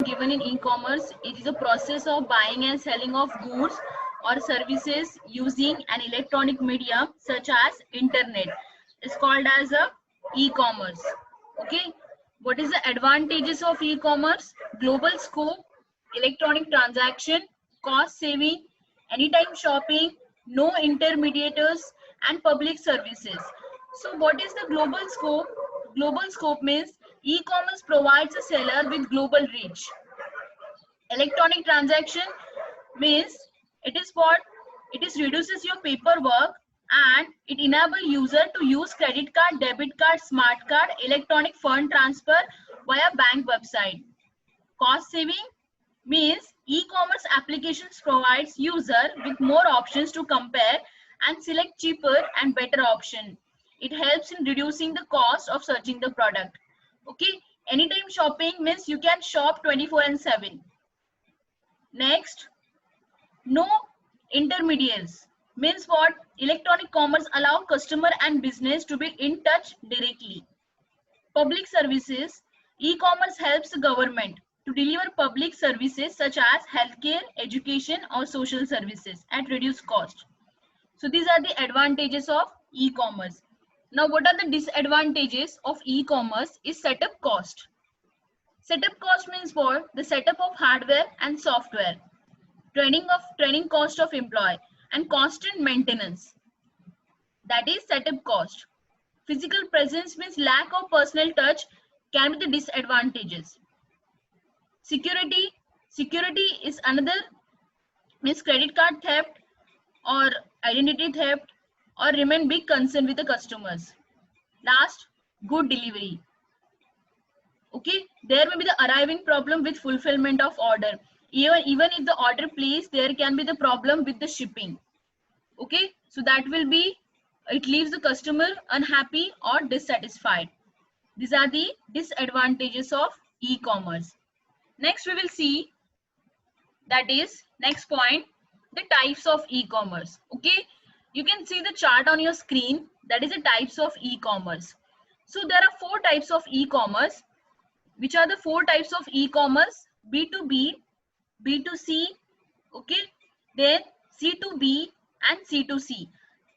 given in e-commerce. It is a process of buying and selling of goods or services using an electronic medium such as internet. It's called as a e-commerce. Okay. What is the advantages of e-commerce? Global scope, electronic transaction, cost saving, anytime shopping, no intermediators, and public services. So what is the global scope? Global scope means e-commerce provides a seller with global reach. Electronic transaction means it is what? It is reduces your paperwork and it enable user to use credit card, debit card, smart card, electronic fund transfer via bank website. Cost saving means e-commerce applications provides user with more options to compare and select cheaper and better option. It helps in reducing the cost of searching the product. Okay, anytime shopping means you can shop 24/7. Next, no intermediaries means what? Electronic commerce allow customer and business to be in touch directly. Public services, e-commerce helps the government to deliver public services such as healthcare, education, or social services at reduced cost. So these are the advantages of e-commerce. Now, what are the disadvantages of e-commerce? Is setup cost. Setup cost means what? The setup of hardware and software, training cost of employee, and constant maintenance. That is setup cost. Physical presence means lack of personal touch can be the disadvantages. Security is another, means credit card theft or identity theft or remain big concern with the customers. Last, good delivery. Okay, there may be the arriving problem with fulfillment of order. Even if the order placed, there can be the problem with the shipping. Okay, so that will be, it leaves the customer unhappy or dissatisfied. These are the disadvantages of e-commerce. Next we will see, that is next point, the types of e-commerce. Okay, you can see the chart on your screen, that is the types of e-commerce. So there are four types of e-commerce. Which are the four types of e-commerce? B2B, B2C, okay, then C2B and C2C.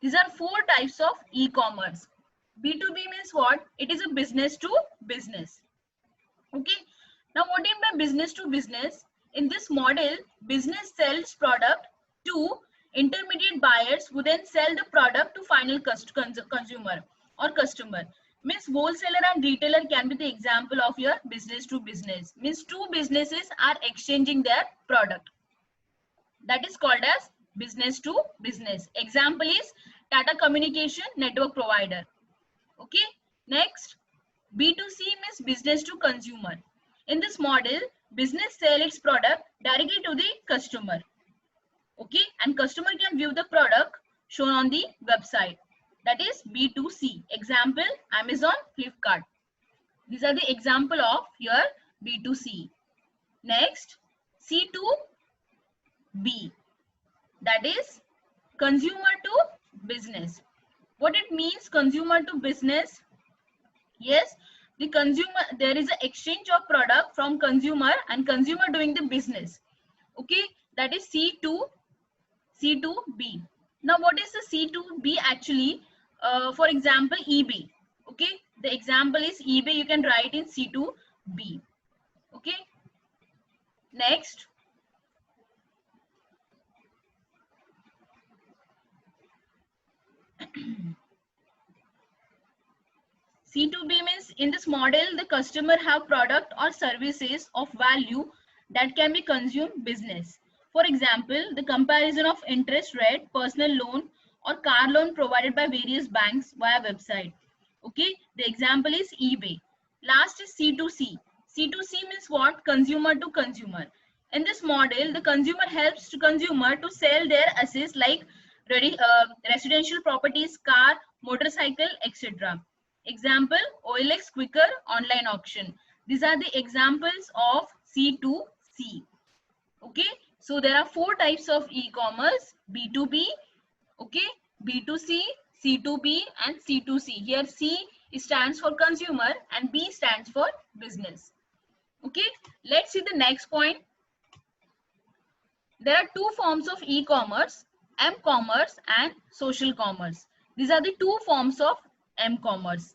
These are four types of e-commerce. B2B means what? It is a business to business. Okay, now what do you mean by business to business? In this model, business sells product to intermediate buyers who then sell the product to final consumer or customer. Means wholesaler and retailer can be the example of your business to business. Means two businesses are exchanging their product. That is called as business to business. Example is Tata Communication Network Provider. Okay. Next, B2C means business to consumer. In this model, business sell its product directly to the customer. Okay, and customer can view the product shown on the website. That is B2C. Example, Amazon, Flipkart. These are the example of your B2C. Next, C2B. That is consumer to business. What it means, consumer to business? Yes, the consumer, there is an exchange of product from consumer and consumer doing the business. Okay, that is C2B. Now, what is the C2B actually? For example, eBay. Okay, the example is eBay. You can write in C2B. Okay. Next, C2B means in this model, the customer have product or services of value that can be consumed business. For example, the comparison of interest rate, personal loan or car loan provided by various banks via website. Okay, the example is eBay. Last is C2C. C2C means what? Consumer to consumer. In this model, the consumer helps to consumer to sell their assets like residential properties, car, motorcycle, etc. Example, OLX Quicker online auction. These are the examples of C2C. Okay, so there are four types of e-commerce: B2B, okay, B2C, C2B and C2C. Here C stands for consumer and B stands for business. Okay, let's see the next point. There are two forms of e-commerce, m-commerce and social commerce. These are the two forms of e-commerce.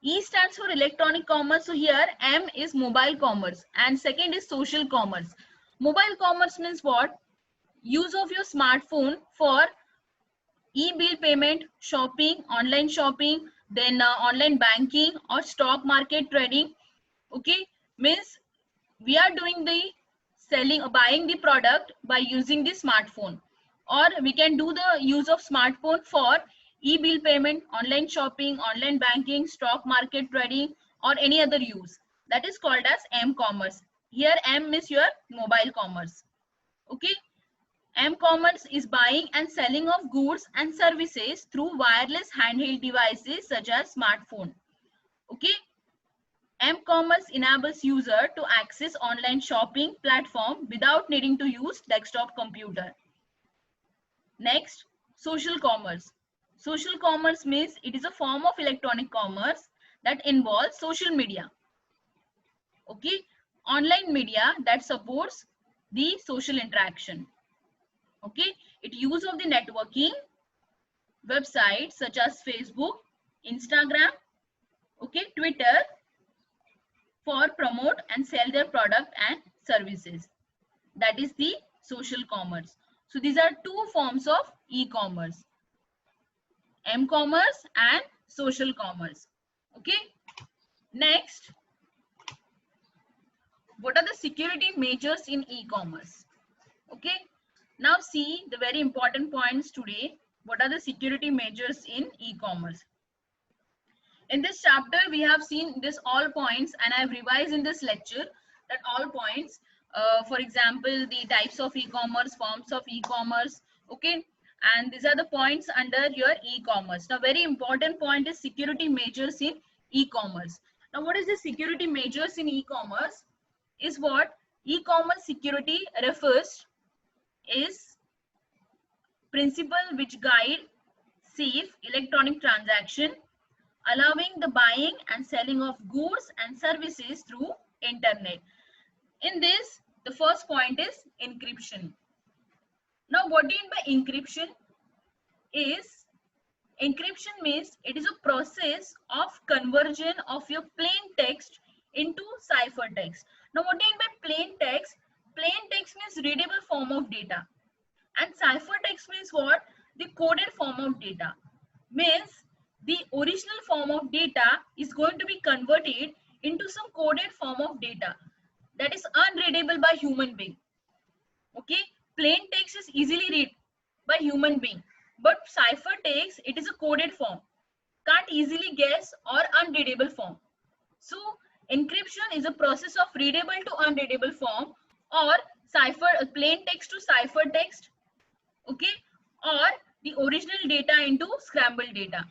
E stands for electronic commerce. So here M is mobile commerce and second is social commerce. Mobile commerce means what? Use of your smartphone for e-bill payment, shopping, then online banking or stock market trading. Okay, means we are doing the selling or buying the product by using the smartphone, or we can do the use of smartphone for e-bill payment, online shopping, online banking, stock market trading, or any other use. That is called as m-commerce. Here M is your mobile commerce. Okay, m-commerce is buying and selling of goods and services through wireless handheld devices such as smartphone. Okay, m-commerce enables user to access online shopping platform without needing to use desktop computer. Next, social commerce. Social commerce means it is a form of electronic commerce that involves social media. Okay, online media that supports the social interaction. Okay, it use of the networking websites such as Facebook, Instagram, okay, Twitter for promote and sell their product and services. That is the social commerce. So these are two forms of e-commerce, m-commerce and social commerce. Okay, next, what are the security measures in e-commerce? Okay, now see the very important points today. What are the security measures in e-commerce? In this chapter, we have seen this all points and I have revised in this lecture that all points, for example, the types of e-commerce, forms of e-commerce, okay? And these are the points under your e-commerce. Now, very important point is security measures in e-commerce. Now, what is the security measures in e-commerce? Is what e-commerce security refers is principle which guide safe electronic transaction, allowing the buying and selling of goods and services through internet. In this, the first point is encryption. Now, what do you mean by encryption? Encryption means it is a process of conversion of your plain text into ciphertext. Now, what do you mean by plain text? Plain text means readable form of data. And ciphertext means what? The coded form of data. Means the original form of data is going to be converted into some coded form of data that is unreadable by human being. Okay, plain text is easily read by human being, but ciphertext, it is a coded form, can't easily guess or unreadable form. So encryption is a process of readable to unreadable form, or plain text to ciphertext, okay, or the original data into scrambled data.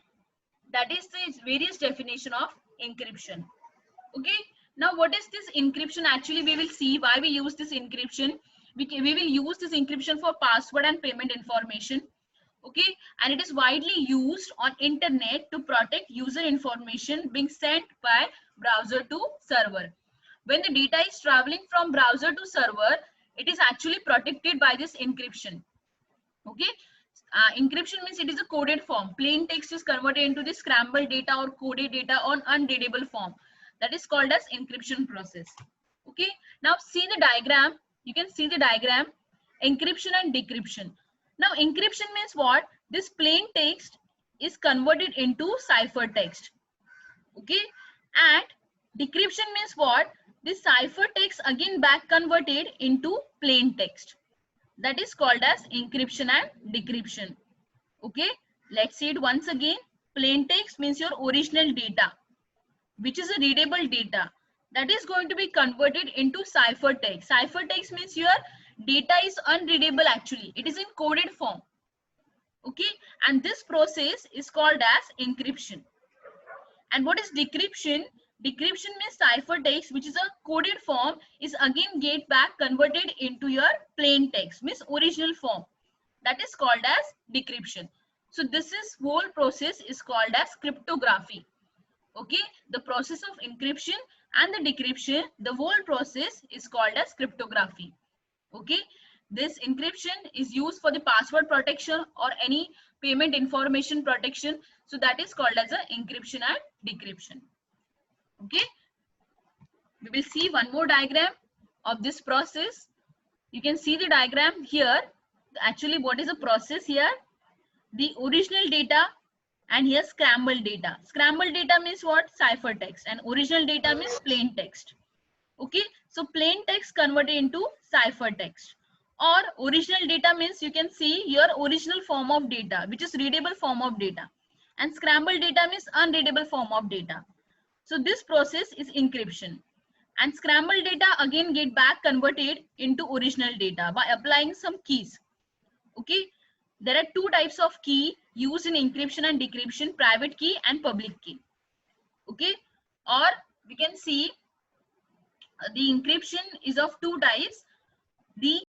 That is the various definition of encryption. Okay, now what is this encryption? Actually, we will see why we use this encryption. We will use this encryption for password and payment information. Okay, and it is widely used on internet to protect user information being sent by browser to server. When the data is traveling from browser to server, it is actually protected by this encryption. Okay, encryption means it is a coded form. Plain text is converted into the scrambled data or coded data on unreadable form. That is called as encryption process. Okay, now see the diagram. You can see the diagram, encryption and decryption. Now encryption means what? This plain text is converted into ciphertext. Okay, and decryption means what? This ciphertext again back converted into plain text. That is called as encryption and decryption. Okay, let's see it once again. Plain text means your original data, which is a readable data, that is going to be converted into ciphertext. Ciphertext means your data is unreadable actually. It is in coded form. Okay, and this process is called as encryption. And what is decryption? Decryption means ciphertext, which is a coded form, is again get back converted into your plain text, means original form. That is called as decryption. So this whole process is called as cryptography. Okay, the process of encryption, and the decryption, the whole process is called as cryptography. Okay, this encryption is used for the password protection or any payment information protection. So that is called as a encryption and decryption. Okay, we will see one more diagram of this process. You can see the diagram here. Actually, what is the process here? The original data and here scrambled data. Scrambled data means what? Ciphertext, and original data means plain text. Okay, so plain text converted into ciphertext, or original data means you can see your original form of data, which is readable form of data, and scrambled data means unreadable form of data. So this process is encryption, and scrambled data again get back converted into original data by applying some keys. Okay, there are two types of key used in encryption and decryption: private key and public key. Okay, or we can see the encryption is of two types: the